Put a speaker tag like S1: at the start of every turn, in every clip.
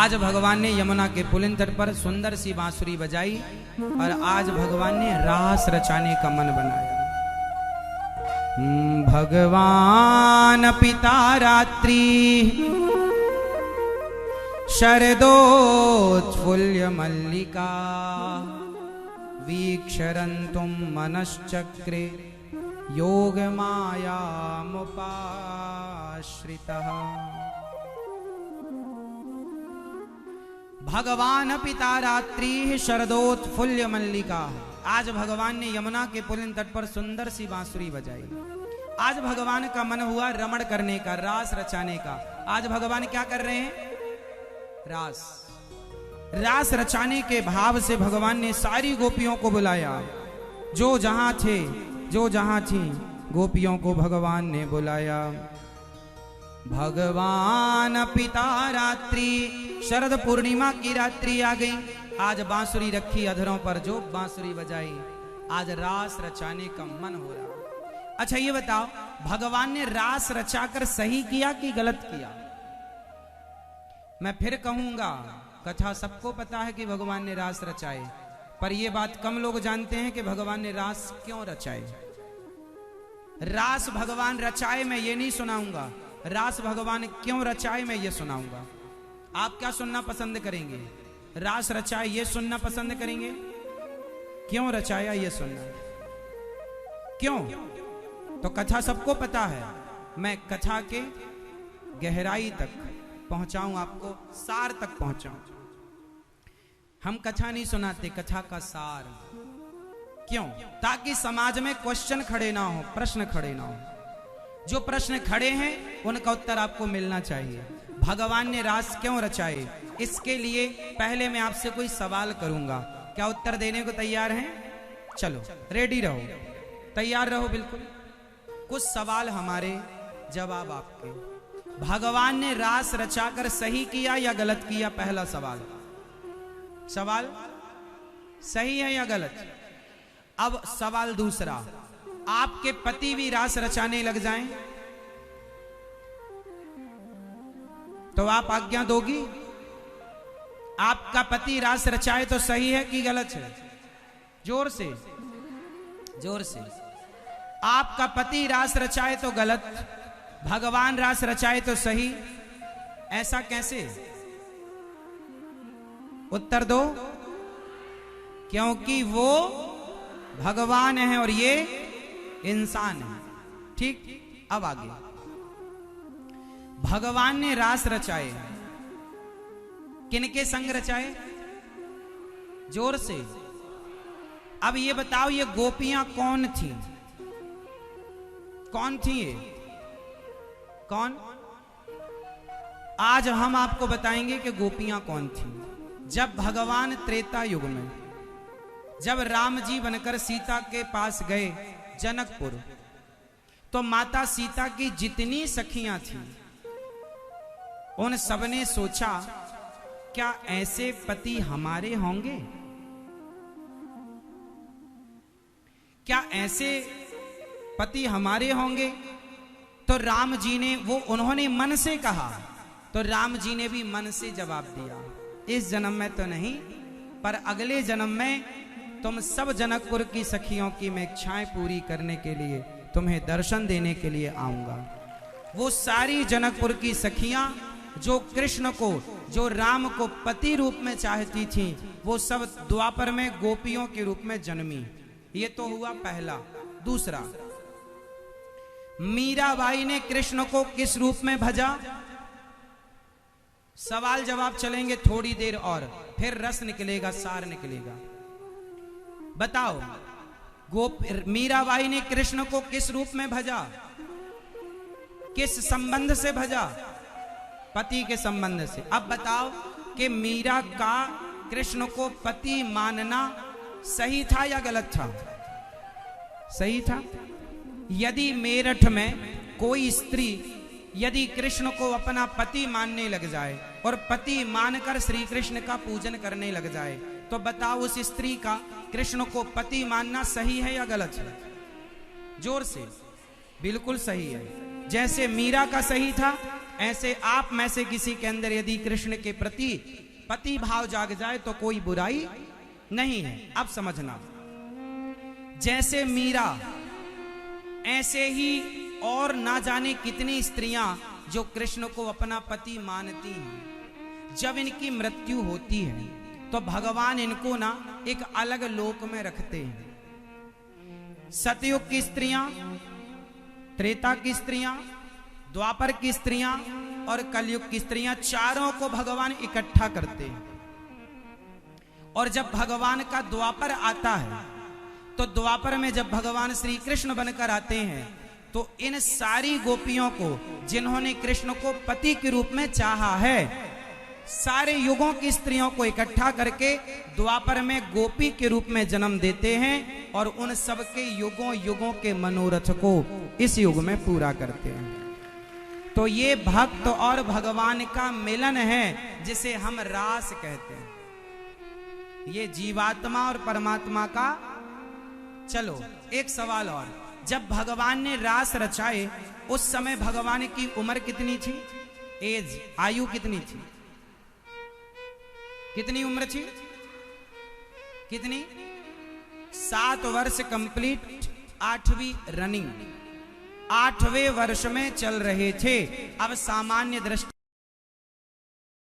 S1: आज भगवान ने यमुना के पुलिन तट पर सुंदर सी बांसुरी बजाई और आज भगवान ने रास रचाने का मन बनाया। भगवान पिता रात्रि शरदोत्फुल्य मल्लिका वीक्षरन्तुं मनश्चक्रे योग मायामुपाश्रितः। भगवान पिता रात्रि शरदोत्फुल्य मल्लिका। आज भगवान ने यमुना के पुलिन तट पर सुंदर सी बांसुरी बजाई। आज भगवान का मन हुआ रमण करने का, रास रचाने का। आज भगवान क्या कर रहे हैं? रास रचाने के भाव से भगवान ने सारी गोपियों को बुलाया। जो जहां थे, जो जहां थी, गोपियों को भगवान ने बुलाया। भगवान पिता रात्रि, शरद पूर्णिमा की रात्रि आ गई। आज बांसुरी रखी अधरों पर, जो बांसुरी बजाई। आज रास रचाने का मन हो रहा। अच्छा ये बताओ, भगवान ने रास रचाकर सही किया कि गलत किया? मैं फिर कहूंगा, कथा सबको पता है कि भगवान ने रास रचाए, पर यह बात कम लोग जानते हैं कि भगवान ने रास क्यों रचाए। रास भगवान रचाए मैं ये नहीं सुनाऊंगा, रास भगवान क्यों रचाए मैं ये सुनाऊंगा। आप क्या सुनना पसंद करेंगे? रास रचाए ये सुनना पसंद करेंगे, क्यों रचाया ये सुनना? क्यों? तो कथा सबको पता है, मैं कथा के गहराई तक पहुंचाऊं, आपको सार तक पहुंचाऊं। हम कथा नहीं सुनाते, कथा का सार। क्यों? ताकि समाज में क्वेश्चन खड़े ना हो, प्रश्न खड़े ना हो। जो प्रश्न खड़े हैं उनका उत्तर आपको मिलना चाहिए। भगवान ने रास क्यों रचाए, इसके लिए पहले मैं आपसे कोई सवाल करूंगा। क्या उत्तर देने को तैयार हैं? चलो रेडी रहो, तैयार रहो बिल्कुल। कुछ सवाल हमारे, जवाब आपके। भगवान ने रास रचाकर सही किया या गलत किया? पहला सवाल। सवाल सही है या गलत? अब सवाल दूसरा, आपके पति भी रास रचाने लग जाएं तो आप आज्ञा दोगी? आपका पति रास रचाए तो सही है कि गलत है? जोर से, जोर से। आपका पति रास रचाए तो गलत, भगवान रास रचाए तो सही, ऐसा कैसे? उत्तर दो। क्योंकि वो भगवान है और ये इंसान है। ठीक, अब आगे। भगवान ने रास रचाए, किनके संग रचाए? जोर से। अब ये बताओ, ये गोपियां कौन थी? कौन थी ये? कौन? आज हम आपको बताएंगे कि गोपियां कौन थी। जब भगवान त्रेता युग में, जब राम जी बनकर सीता के पास गए जनकपुर, तो माता सीता की जितनी सखियां थीं, उन सबने सोचा क्या ऐसे पति हमारे होंगे? क्या ऐसे पति हमारे होंगे? तो राम जी ने, वो उन्होंने मन से कहा, तो राम जी ने भी मन से जवाब दिया, इस जन्म में तो नहीं, पर अगले जन्म में तुम सब जनकपुर की सखियों की मैं इच्छाएं पूरी करने के लिए, तुम्हें दर्शन देने के लिए आऊंगा। वो सारी जनकपुर की सखियां जो कृष्ण को, जो राम को पति रूप में चाहती थीं, वो सब द्वापर में गोपियों के रूप में जन्मी। ये तो हुआ पहला। दूसरा, मीराबाई ने कृष्ण को किस रूप में भजा? सवाल जवाब चलेंगे थोड़ी देर और, फिर रस निकलेगा, सार निकलेगा। बताओ, मीराबाई ने कृष्ण को किस रूप में भजा? किस संबंध से भजा? पति के संबंध से। अब बताओ कि मीरा का कृष्ण को पति मानना सही था या गलत था? सही था। यदि मेरठ में कोई स्त्री यदि कृष्ण को अपना पति मानने लग जाए और पति मानकर श्री कृष्ण का पूजन करने लग जाए, तो बताओ उस स्त्री का कृष्ण को पति मानना सही है या गलत है? जोर से। बिल्कुल सही है। जैसे मीरा का सही था, ऐसे आप में से किसी के अंदर यदि कृष्ण के प्रति पति भाव जाग जाए तो कोई बुराई नहीं है। अब समझना, जैसे मीरा ऐसे ही और ना जाने कितनी स्त्रियां जो कृष्ण को अपना पति मानती हैं, जब इनकी मृत्यु होती है तो भगवान इनको ना एक अलग लोक में रखते हैं। सतयुग की स्त्रियां, त्रेता की स्त्रियां, द्वापर की स्त्रियां और कलयुग की स्त्रियां, चारों को भगवान इकट्ठा करते हैं। और जब भगवान का द्वापर आता है तो द्वापर में जब भगवान श्री कृष्ण बनकर आते हैं तो इन सारी गोपियों को जिन्होंने कृष्ण को पति के रूप में चाहा है, सारे युगों की स्त्रियों को इकट्ठा करके द्वापर में गोपी के रूप में जन्म देते हैं और उन सबके युगों युगों के मनोरथ को इस युग में पूरा करते हैं। तो ये भक्त और भगवान का मिलन है जिसे हम रास कहते हैं। ये जीवात्मा और परमात्मा का। चलो एक सवाल और, जब भगवान ने रास रचाए उस समय भगवान की उम्र कितनी थी? एज, आयु कितनी थी? कितनी उम्र थी? कितनी? 7 वर्ष कंप्लीट, 8वीं रनिंग, 8वें वर्ष में चल रहे थे। अब सामान्य दृष्टि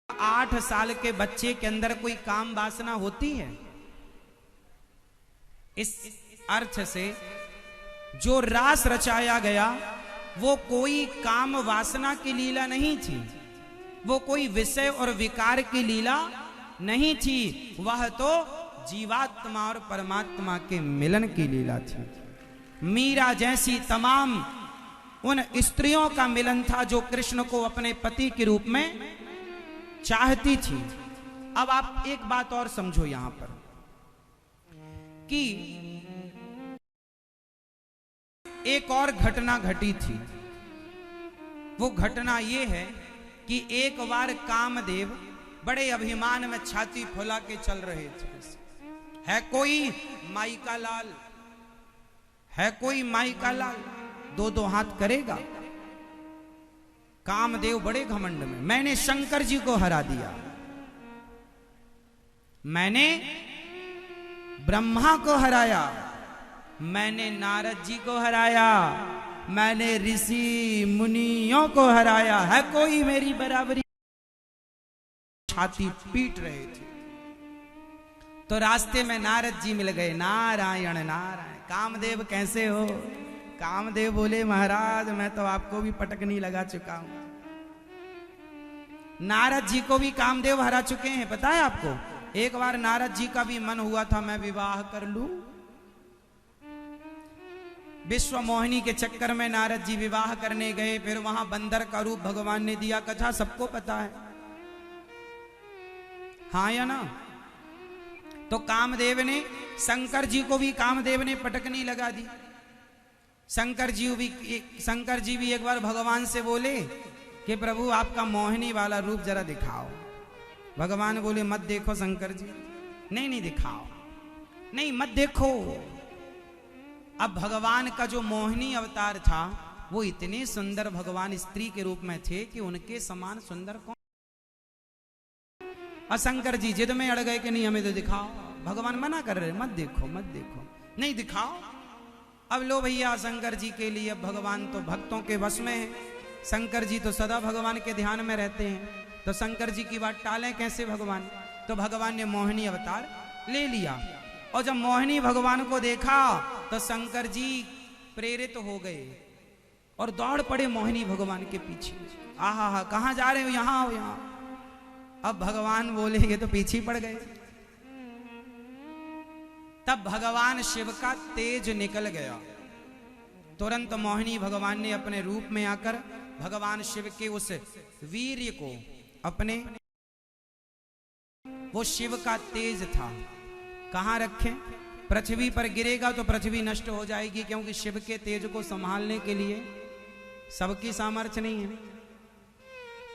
S1: 8 साल के बच्चे के अंदर कोई काम वासना होती है? इस अर्थ से जो रास रचाया गया वो कोई काम वासना की लीला नहीं थी, वो कोई विषय और विकार की लीला नहीं थी, वह तो जीवात्मा और परमात्मा के मिलन की लीला थी। मीरा जैसी तमाम उन स्त्रियों का मिलन था जो कृष्ण को अपने पति के रूप में चाहती थी। अब आप एक बात और समझो यहां पर कि एक और घटना घटी थी। वो घटना ये है कि एक बार कामदेव बड़े अभिमान में छाती फुला के चल रहे थे। है कोई माई का लाल, है कोई माई का लाल, 2-2 हाथ करेगा। कामदेव बड़े घमंड में, मैंने शंकर जी को हरा दिया, मैंने ब्रह्मा को हराया, मैंने नारद जी को हराया, मैंने ऋषि मुनियों को हराया, है कोई मेरी बराबरी? छाती पीट रहे थे। तो रास्ते में नारद जी मिल गए। नारायण नारायण, कामदेव कैसे हो? कामदेव बोले महाराज मैं तो आपको भी पटकनी लगा चुका हूं। नारद जी को भी कामदेव हरा चुके हैं, पता है आपको? एक बार नारद जी का भी मन हुआ था मैं विवाह कर लूं। विश्व मोहिनी के चक्कर में नारद जी विवाह करने गए, फिर वहां बंदर का रूप भगवान ने दिया, कथा सबको पता है, हाँ या ना? तो कामदेव ने, शंकर जी को भी कामदेव ने पटकनी लगा दी। शंकर जी भी एक बार भगवान से बोले कि प्रभु आपका मोहिनी वाला रूप जरा दिखाओ। भगवान बोले मत देखो शंकर जी, नहीं दिखाओ, नहीं मत देखो। अब भगवान का जो मोहिनी अवतार था वो इतने सुंदर भगवान स्त्री के रूप में थे कि उनके समान सुंदर कौन। शंकर जी जिद में अड़ गए कि नहीं हमें तो दिखाओ। भगवान मना कर रहे, मत देखो मत देखो, नहीं दिखाओ। अब लो भैया, शंकर जी के लिए अब भगवान तो भक्तों के वश में है। शंकर जी तो सदा भगवान के ध्यान में रहते हैं, तो शंकर जी की बात टालें कैसे भगवान? तो भगवान ने मोहिनी अवतार ले लिया। और जब मोहिनी भगवान को देखा तो शंकर जी प्रेरित हो गए और दौड़ पड़े मोहिनी भगवान के पीछे। आहा, कहां जा रहे हो? यहां हो, यहां। अब भगवान बोलेंगे तो पीछे पड़ गए। तब भगवान शिव का तेज निकल गया। तुरंत मोहिनी भगवान ने अपने रूप में आकर भगवान शिव के उस वीर्य को अपने, वो शिव का तेज था, कहां रखें? पृथ्वी पर गिरेगा तो पृथ्वी नष्ट हो जाएगी, क्योंकि शिव के तेज को संभालने के लिए सबकी सामर्थ्य नहीं है।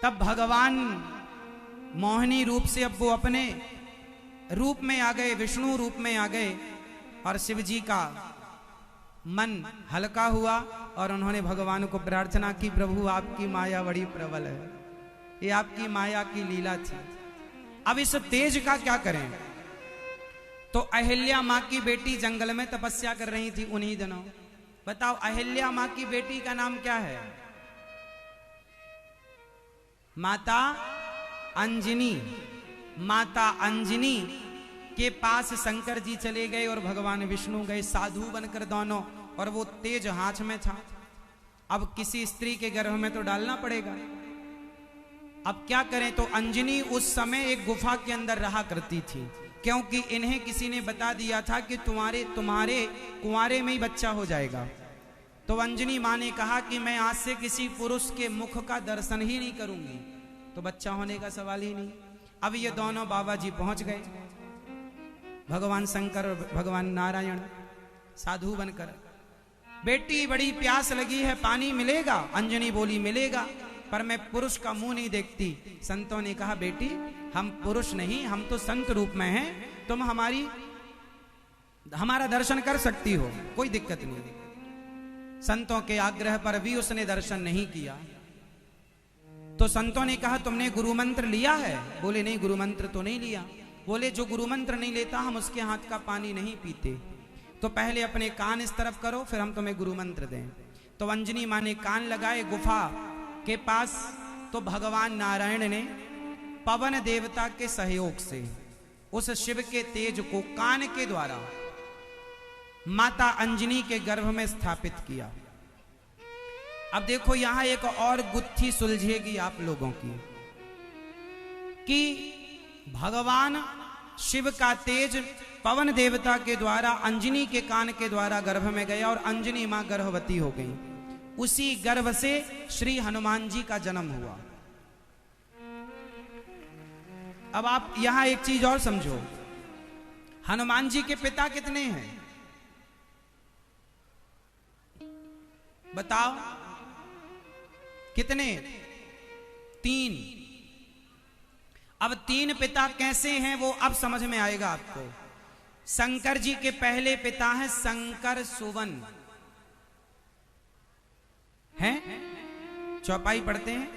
S1: तब भगवान मोहिनी रूप से अब वो अपने रूप में आ गए, विष्णु रूप में आ गए, और शिव जी का मन हल्का हुआ और उन्होंने भगवान को प्रार्थना की, प्रभु आपकी माया बड़ी प्रबल है, ये आपकी माया की लीला थी, अब इस तेज का क्या करें। तो अहिल्या माँ की बेटी जंगल में तपस्या कर रही थी उन्हीं दिनों। बताओ अहिल्या माँ की बेटी का नाम क्या है? माता अंजनी। माता अंजनी के पास शंकर जी चले गए और भगवान विष्णु गए साधु बनकर दोनों, और वो तेज हाथ में था। अब किसी स्त्री के गर्भ में तो डालना पड़ेगा, अब क्या करें। तो अंजनी उस समय एक गुफा के अंदर रहा करती थी, क्योंकि इन्हें किसी ने बता दिया था कि तुम्हारे कुंवारे में ही बच्चा हो जाएगा। तो अंजनी माँ ने कहा कि मैं आज से किसी पुरुष के मुख का दर्शन ही नहीं करूंगी, तो बच्चा होने का सवाल ही नहीं। अब ये दोनों बाबा जी पहुंच गए, भगवान शंकर और भगवान नारायण साधु बनकर। बेटी बड़ी प्यास लगी है, पानी मिलेगा? अंजनी बोली मिलेगा, पर मैं पुरुष का मुंह नहीं देखती। संतों ने कहा बेटी हम पुरुष नहीं, हम तो संत रूप में हैं, तुम हमारा दर्शन कर सकती हो, कोई दिक्कत नहीं। संतों के आग्रह पर भी उसने दर्शन नहीं किया। तो संतों ने कहा तुमने गुरु मंत्र लिया है? बोले नहीं, गुरु मंत्र तो नहीं लिया। बोले जो गुरु मंत्र नहीं लेता हम उसके हाथ का पानी नहीं पीते, तो पहले अपने कान इस तरफ करो, फिर हम तुम्हें गुरु मंत्र दें। तो अंजनी माँ ने कान लगाए गुफा के पास, तो भगवान नारायण ने पवन देवता के सहयोग से उस शिव के तेज को कान के द्वारा माता अंजनी के गर्भ में स्थापित किया। अब देखो यहां एक और गुत्थी सुलझेगी आप लोगों की, कि भगवान शिव का तेज पवन देवता के द्वारा अंजनी के कान के द्वारा गर्भ में गया और अंजनी मां गर्भवती हो गई। उसी गर्भ से श्री हनुमान जी का जन्म हुआ। अब आप यहां एक चीज और समझो, हनुमान जी के पिता कितने हैं? बताओ कितने? 3। अब 3 पिता कैसे हैं वो अब समझ में आएगा आपको। शंकर जी के पहले पिता हैं शंकर सुवन, हैं? चौपाई पढ़ते हैं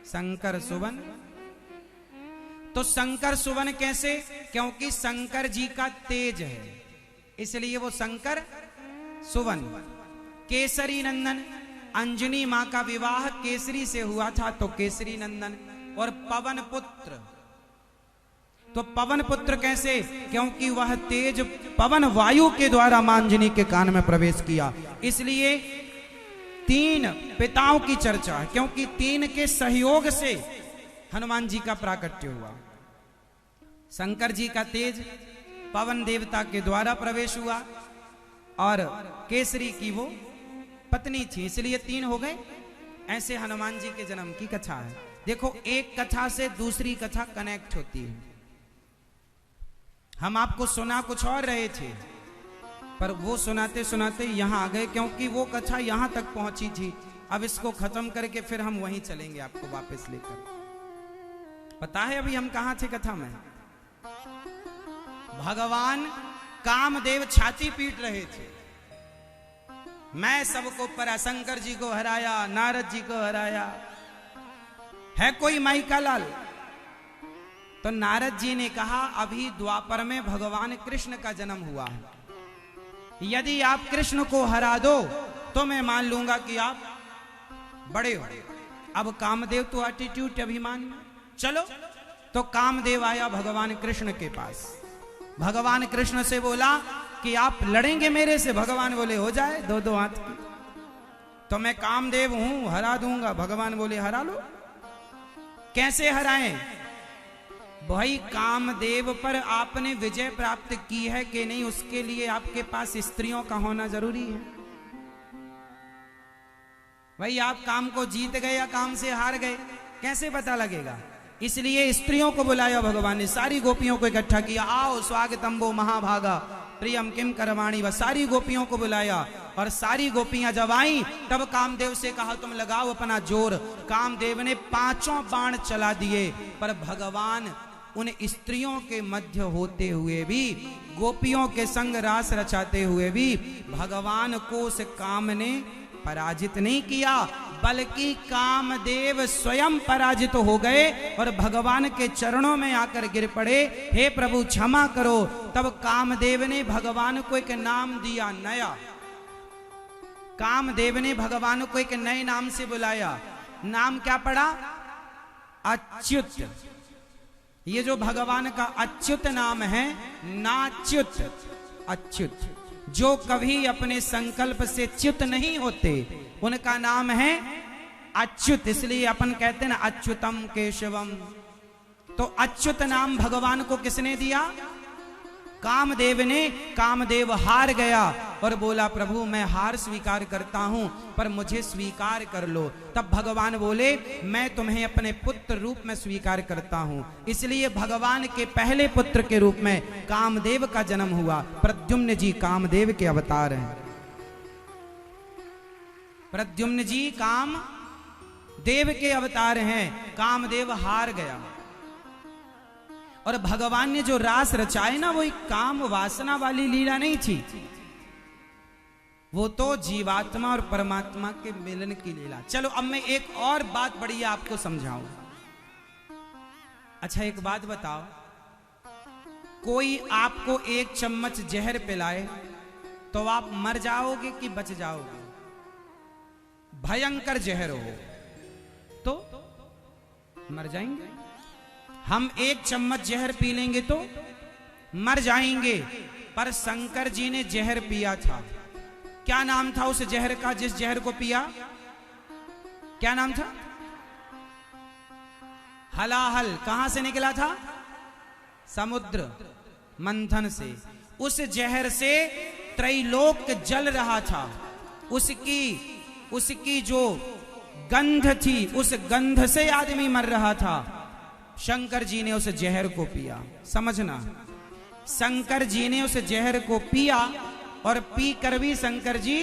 S1: शंकर सुवन। तो शंकर सुवन कैसे? क्योंकि शंकर जी का तेज है, इसलिए वो शंकर सुवन। केसरी नंदन, अंजनी मां का विवाह केसरी से हुआ था, तो केसरी नंदन। और पवन पुत्र, तो पवन पुत्र कैसे? क्योंकि वह तेज पवन वायु के द्वारा मां अंजनी के कान में प्रवेश किया, इसलिए 3 पिताओं की चर्चा है, क्योंकि 3 के सहयोग से हनुमान जी का प्राकट्य हुआ। शंकर जी का तेज पवन देवता के द्वारा प्रवेश हुआ, और केसरी की वो पत्नी थी, इसलिए 3 हो गए। ऐसे हनुमान जी के जन्म की कथा है। देखो एक कथा से दूसरी कथा कनेक्ट होती है। हम आपको सुना कुछ और रहे थे, पर वो सुनाते सुनाते यहां आ गए, क्योंकि वो कथा यहां तक पहुंची थी। अब इसको खत्म करके फिर हम वहीं चलेंगे आपको वापस लेकर। पता है अभी हम कहां थे कथा में? भगवान कामदेव छाती पीट रहे थे, मैं सबको परा, शंकर जी को हराया, नारद जी को हराया, है कोई माई का लाल? तो नारद जी ने कहा अभी द्वापर में भगवान कृष्ण का जन्म हुआ है, यदि आप कृष्ण को हरा दो तो मैं मान लूंगा कि आप बड़े हो। अब कामदेव तो एटीट्यूड अभिमान में, चलो। तो कामदेव आया भगवान कृष्ण के पास, भगवान कृष्ण से बोला कि आप लड़ेंगे मेरे से? भगवान बोले हो जाए 2-2 हाथ की, तो मैं कामदेव हूं, हरा दूंगा। भगवान बोले हरा लो। कैसे हराएं? भाई कामदेव पर आपने विजय प्राप्त की है कि नहीं, उसके लिए आपके पास स्त्रियों का होना जरूरी है। भाई आप काम को जीत गए या काम से हार गए, कैसे पता लगेगा? इसलिए स्त्रियों को बुलाया भगवान ने, सारी गोपियों को इकट्ठा किया, आओ स्वागतम वो महाभागा प्रियम किम करवाणी। व सारी गोपियों को बुलाया, और सारी गोपियां जब आई तब कामदेव से कहा तुम लगाओ अपना जोर। कामदेव ने 5 बाण चला दिए, पर भगवान उन स्त्रियों के मध्य होते हुए भी, गोपियों के संग रास रचाते हुए भी, भगवान को उस काम ने पराजित नहीं किया, बल्कि कामदेव स्वयं पराजित हो गए और भगवान के चरणों में आकर गिर पड़े, हे प्रभु क्षमा करो। तब कामदेव ने भगवान को एक नाम दिया नया। कामदेव ने भगवान को एक नए नाम से बुलाया। नाम क्या पड़ा? अच्युत। ये जो भगवान का अच्युत नाम है, नाच्युत, अच्युत, जो कभी अपने संकल्प से च्युत नहीं होते, उनका नाम है अच्युत। इसलिए अपन कहते हैं ना, अच्युतम केशवम। तो अच्युत नाम भगवान को किसने दिया? कामदेव ने। कामदेव हार गया और बोला, प्रभु मैं हार स्वीकार करता हूं, पर मुझे स्वीकार कर लो। तब भगवान बोले, मैं तुम्हें अपने पुत्र रूप में स्वीकार करता हूं। इसलिए भगवान के पहले पुत्र के रूप में कामदेव का जन्म हुआ। प्रद्युम्न जी कामदेव के अवतार हैं। प्रद्युम्न जी कामदेव के अवतार हैं। कामदेव हार गया और भगवान ने जो रास रचाए ना, वो एक काम वासना वाली लीला नहीं थी, वो तो जीवात्मा और परमात्मा के मिलन की लीला। चलो अब मैं एक और बात बढ़िया आपको समझाऊं। अच्छा एक बात बताओ, कोई आपको एक चम्मच जहर पिलाए तो आप मर जाओगे कि बच जाओगे? भयंकर जहर हो तो मर जाएंगे। हम एक चम्मच जहर पी लेंगे तो मर जाएंगे। पर शंकर जी ने जहर पिया था। क्या नाम था उस जहर का जिस जहर को पिया? क्या नाम था? हलाहल। कहां से निकला था? समुद्र मंथन से। उस जहर से त्रैलोक जल रहा था। उसकी जो गंध थी, उस गंध से आदमी मर रहा था। शंकर जी ने उस जहर को पिया। समझना, शंकर जी ने उस जहर को पिया और पी कर भी शंकर जी,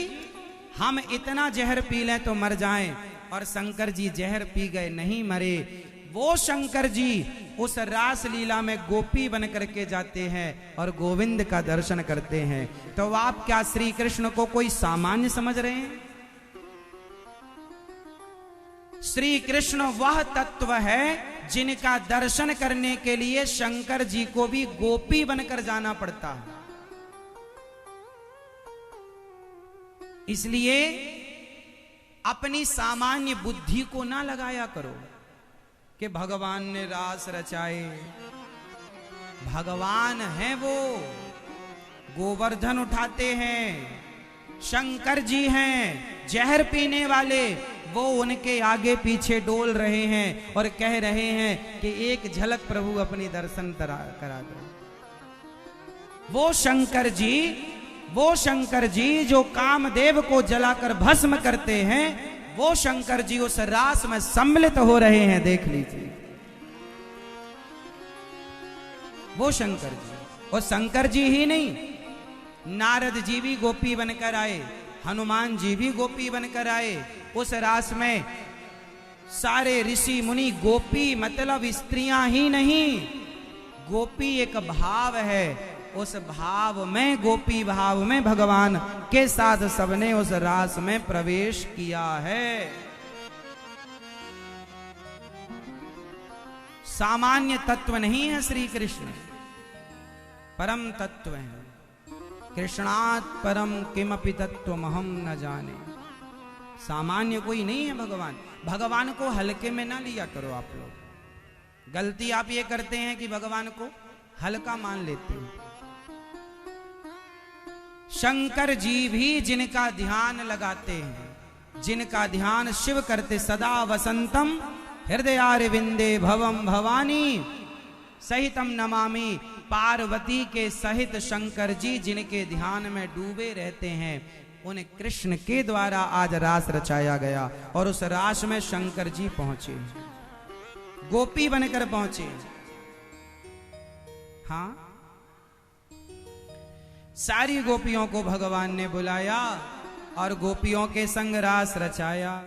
S1: हम इतना जहर पी लें तो मर जाएं, और शंकर जी जहर पी गए, नहीं मरे। वो शंकर जी उस रास लीला में गोपी बन करके जाते हैं और गोविंद का दर्शन करते हैं। तो आप क्या श्री कृष्ण को कोई सामान्य समझ रहे हैं? श्री कृष्ण वह तत्व है जिनका दर्शन करने के लिए शंकर जी को भी गोपी बनकर जाना पड़ता है। इसलिए अपनी सामान्य बुद्धि को ना लगाया करो कि भगवान ने रास रचाए। भगवान है वो, गोवर्धन उठाते हैं, शंकर जी हैं जहर पीने वाले, वो उनके आगे पीछे डोल रहे हैं और कह रहे हैं कि एक झलक प्रभु अपनी दर्शन करा दो। वो शंकर जी जो कामदेव को जलाकर भस्म करते हैं, वो शंकर जी उस रास में सम्मिलित हो रहे हैं। देख लीजिए, वो शंकर जी। और शंकर जी ही नहीं, नारद जी भी गोपी बनकर आए, हनुमान जी भी गोपी बनकर आए। उस रास में सारे ऋषि मुनि गोपी, मतलब स्त्रियां ही नहीं, गोपी एक भाव है। उस भाव में, गोपी भाव में भगवान के साथ सबने उस रास में प्रवेश किया है। सामान्य तत्व नहीं है श्री कृष्ण, परम तत्व है। कृष्णात् परम किमपि तत्त्वमहं न जाने। सामान्य कोई नहीं है भगवान। भगवान को हल्के में ना लिया करो आप लोग। गलती आप ये करते हैं कि भगवान को हल्का मान लेते हैं। शंकर जी भी जिनका ध्यान लगाते हैं, जिनका ध्यान शिव करते, सदा वसंतम हृदयारविंदे भवम भवानी सहितम नमामि। पार्वती के सहित शंकर जी जिनके ध्यान में डूबे रहते हैं, उन्हें कृष्ण के द्वारा आज रास रचाया गया और उस रास में शंकर जी पहुंचे, गोपी बनकर पहुंचे। हाँ, सारी गोपियों को भगवान ने बुलाया और गोपियों के संग रास रचाया।